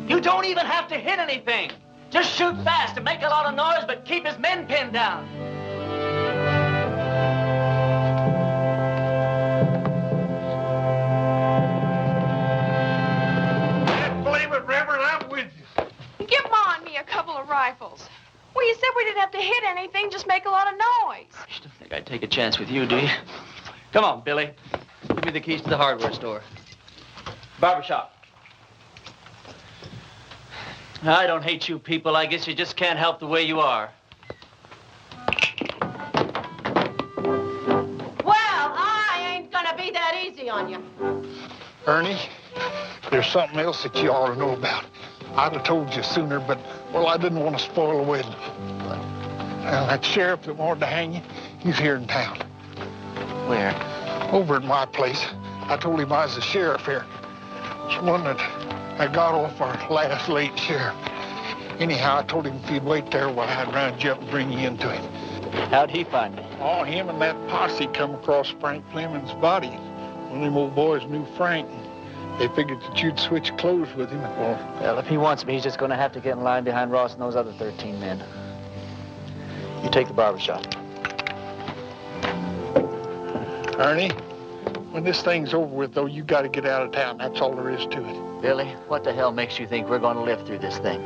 You don't even have to hit anything. Just shoot fast and make a lot of noise, but keep his men pinned down. Believe it, Reverend, I'm with you. Give Ma and me a couple of rifles. Well, you said we didn't have to hit anything, just make a lot of noise. You don't think I'd take a chance with you, do you? Come on, Billy. Give me the keys to the hardware store. Barbershop. I don't hate you people. I guess you just can't help the way you are. Well, I ain't gonna be that easy on you. Ernie, there's something else that you ought to know about. I'd have told you sooner, but, well, I didn't want to spoil the wedding. That sheriff that wanted to hang you, he's here in town. Where? Over at my place. I told him I was the sheriff here. It's one that I got off our last late sheriff. Anyhow, I told him if he'd wait there while I'd round you up and bring you into him. How'd he find me? Oh, him and that posse come across Frank Fleming's body. One of them old boys knew Frank. They figured that you'd switch clothes with him. Well, if he wants me, he's just going to have to get in line behind Ross and those other 13 men. You take the barbershop. Ernie, when this thing's over with, though, you got to get out of town. That's all there is to it. Billy, what the hell makes you think we're going to live through this thing?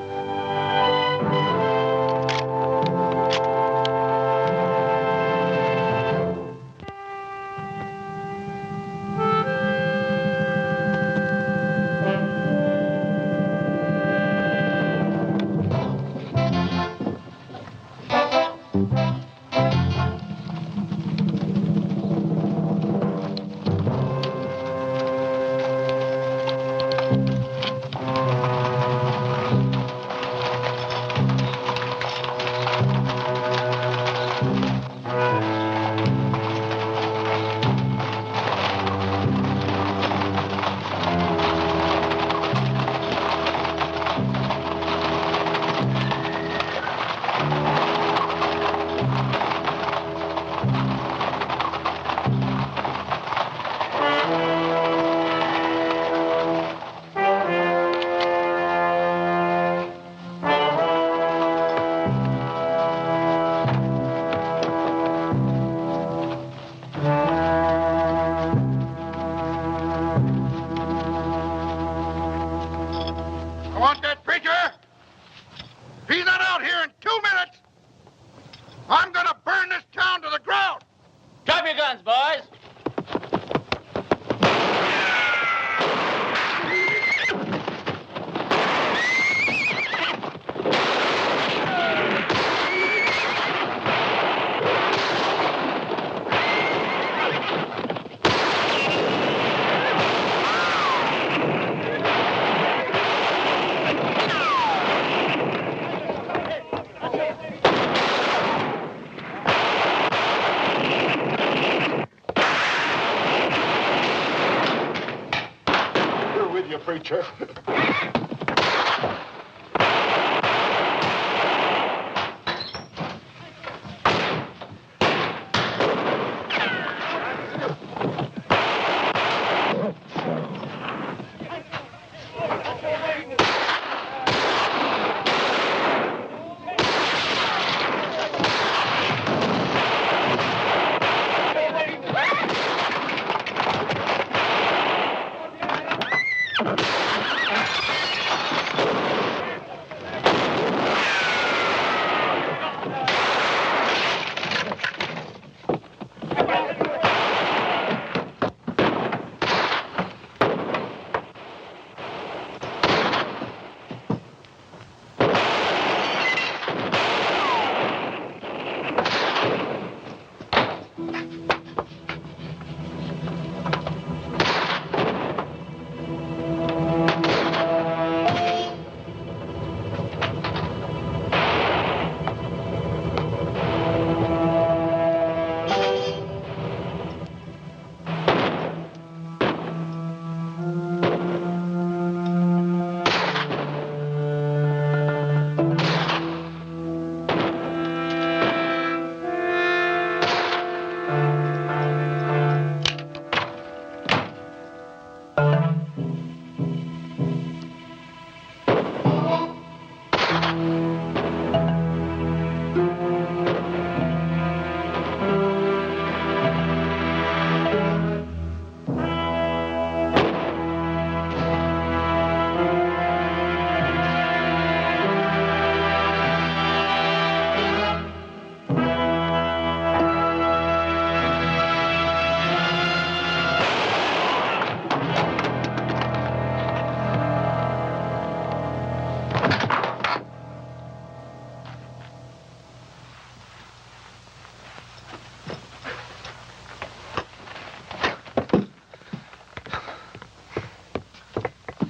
preacher.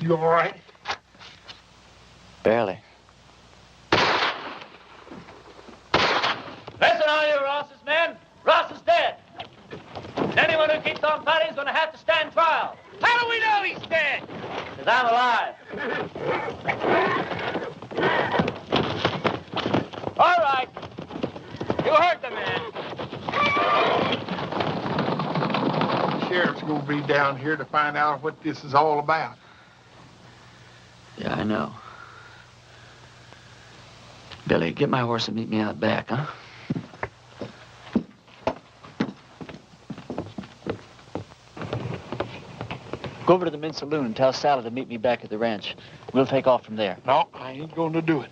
You all right? Barely. Listen, all you Ross's men. Ross is dead. And anyone who keeps on fighting is going to have to stand trial. How do we know he's dead? Because I'm alive. All right. You heard the man. The sheriff's going to be down here to find out what this is all about. Yeah, I know. Billy, get my horse and meet me out back, huh? Go over to the men's saloon and tell Sally to meet me back at the ranch. We'll take off from there. No, I ain't going to do it.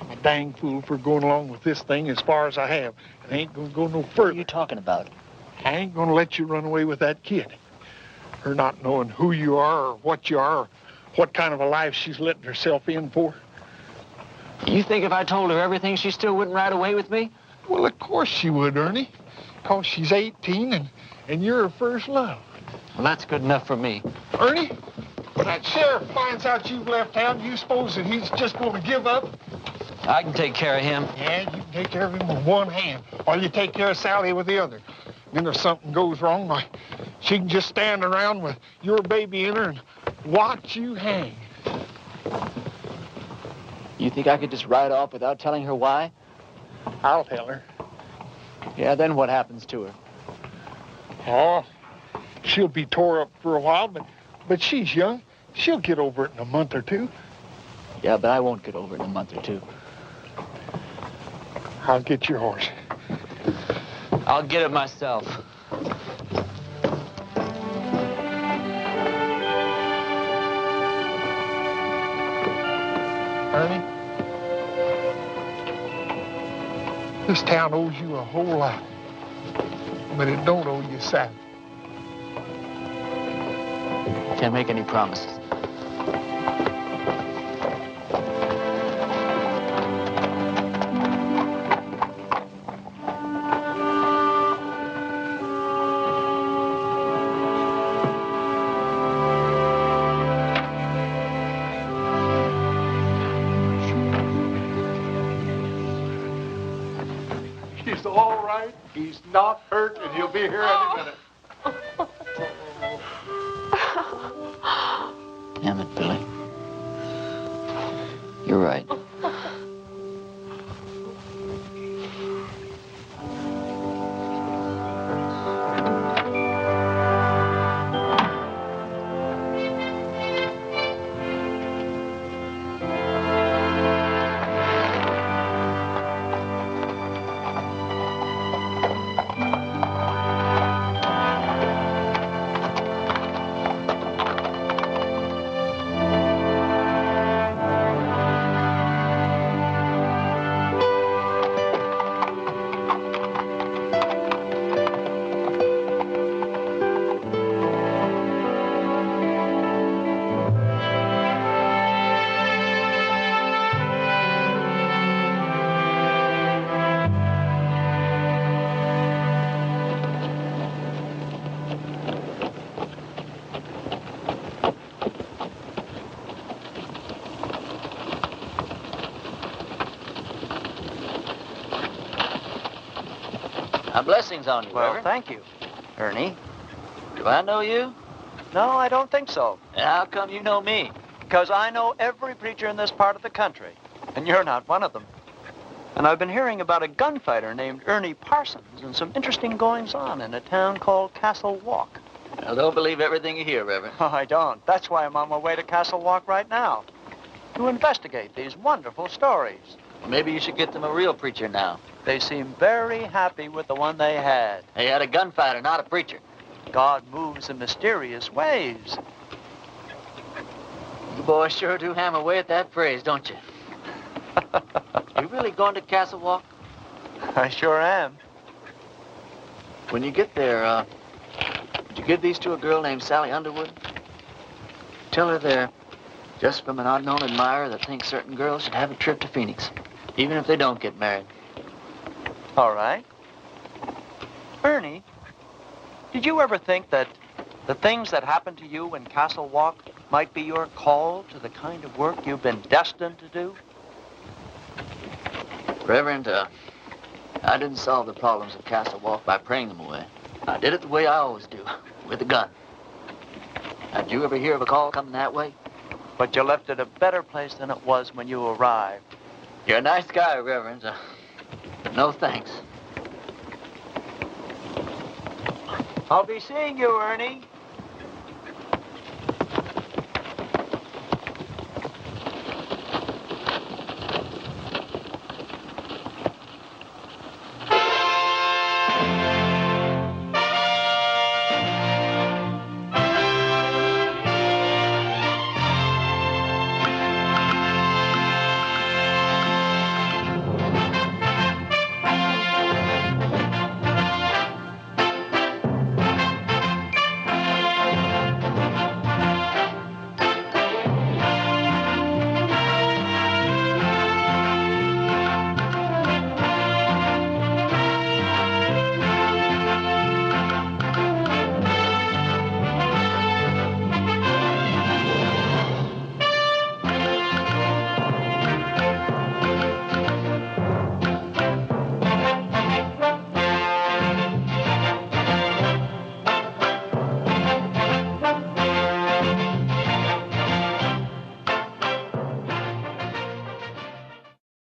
I'm a dang fool for going along with this thing as far as I have. And I ain't going to go no further. What are you talking about? I ain't going to let you run away with that kid. Her not knowing who you are or what you are or what kind of a life she's letting herself in for. You think if I told her everything, she still wouldn't ride away with me? Well, of course she would, Ernie. Because she's 18 and you're her first love. Well, that's good enough for me. Ernie, when that sheriff finds out you've left town, you suppose that he's just going to give up? I can take care of him. Yeah, you can take care of him with one hand, or you take care of Sally with the other. Then if something goes wrong, why, she can just stand around with your baby in her and watch you hang. You think I could just ride off without telling her why? I'll tell her. Yeah, then what happens to her? Oh, she'll be tore up for a while, but she's young. She'll get over it in a month or two. Yeah, but I won't get over it in a month or two. I'll get your horse. I'll get it myself. Ernie, this town owes you a whole lot, but it don't owe you Sally. Can't make any promises. He's all right. He's not hurt, and he'll be here any minute. Damn it, Billy. You're right. Blessings on you, Well, Reverend. thank you. Ernie, do I know you? No, I don't think so. And how come you know me? Because I know every preacher in this part of the country, and you're not one of them. And I've been hearing about a gunfighter named Ernie Parsons and some interesting goings-on in a town called Castle Walk. Well, don't believe everything you hear, Reverend. Oh, I don't. That's why I'm on my way to Castle Walk right now, to investigate these wonderful stories. Maybe you should get them a real preacher now. They seem very happy with the one they had. They had a gunfighter, not a preacher. God moves in mysterious ways. You boys sure do hammer away at that phrase, don't you? You really going to Castle Walk? I sure am. When you get there, would you give these to a girl named Sally Underwood? Tell her they're just from an unknown admirer that thinks certain girls should have a trip to Phoenix, even if they don't get married. All right. Ernie, did you ever think that the things that happened to you in Castle Walk might be your call to the kind of work you've been destined to do? Reverend, I didn't solve the problems of Castle Walk by praying them away. I did it the way I always do, with a gun. Now, did you ever hear of a call coming that way? But you left it a better place than it was when you arrived. You're a nice guy, Reverend. No thanks. I'll be seeing you, Ernie.